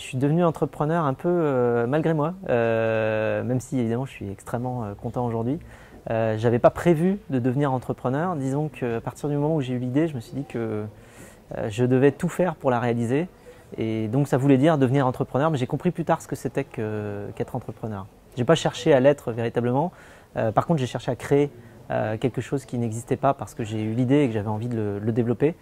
suis devenu entrepreneur un peu malgré moi, même si évidemment je suis extrêmement content aujourd'hui. Je n'avais pas prévu de devenir entrepreneur. Disons qu'à partir du moment où j'ai eu l'idée, je me suis dit que je devais tout faire pour la réaliser. Et donc ça voulait dire devenir entrepreneur, mais j'ai compris plus tard ce que c'était qu'être entrepreneur. Je n'ai pas cherché à l'être véritablement. Par contre, j'ai cherché à créer quelque chose qui n'existait pas parce que j'ai eu l'idée et que j'avais envie de le développer.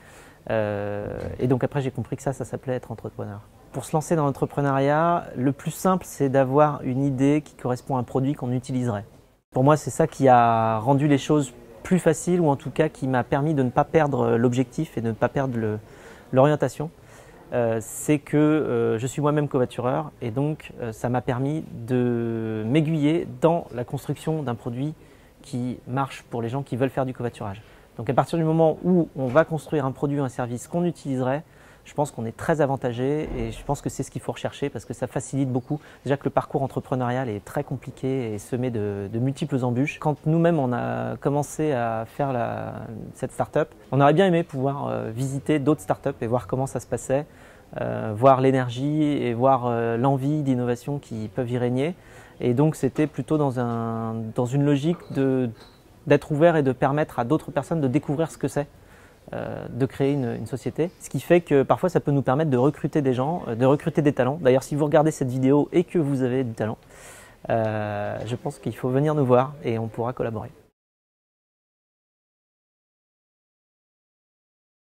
Et donc après, j'ai compris que ça s'appelait être entrepreneur. Pour se lancer dans l'entrepreneuriat, le plus simple, c'est d'avoir une idée qui correspond à un produit qu'on utiliserait. Pour moi, c'est ça qui a rendu les choses plus faciles, ou en tout cas qui m'a permis de ne pas perdre l'objectif et de ne pas perdre l'orientation. C'est que je suis moi-même covoitureur et donc ça m'a permis de m'aiguiller dans la construction d'un produit qui marche pour les gens qui veulent faire du covoiturage. Donc à partir du moment où on va construire un produit ou un service qu'on utiliserait, je pense qu'on est très avantagé et je pense que c'est ce qu'il faut rechercher parce que ça facilite beaucoup. Déjà que le parcours entrepreneurial est très compliqué et semé de multiples embûches. Quand nous-mêmes on a commencé à faire cette start-up, on aurait bien aimé pouvoir visiter d'autres start-up et voir comment ça se passait, voir l'énergie et voir l'envie d'innovation qui peuvent y régner. Et donc c'était plutôt dans une logique d'être ouvert et de permettre à d'autres personnes de découvrir ce que c'est. De créer une société, ce qui fait que parfois ça peut nous permettre de recruter des gens, de recruter des talents. D'ailleurs, si vous regardez cette vidéo et que vous avez du talent, je pense qu'il faut venir nous voir et on pourra collaborer.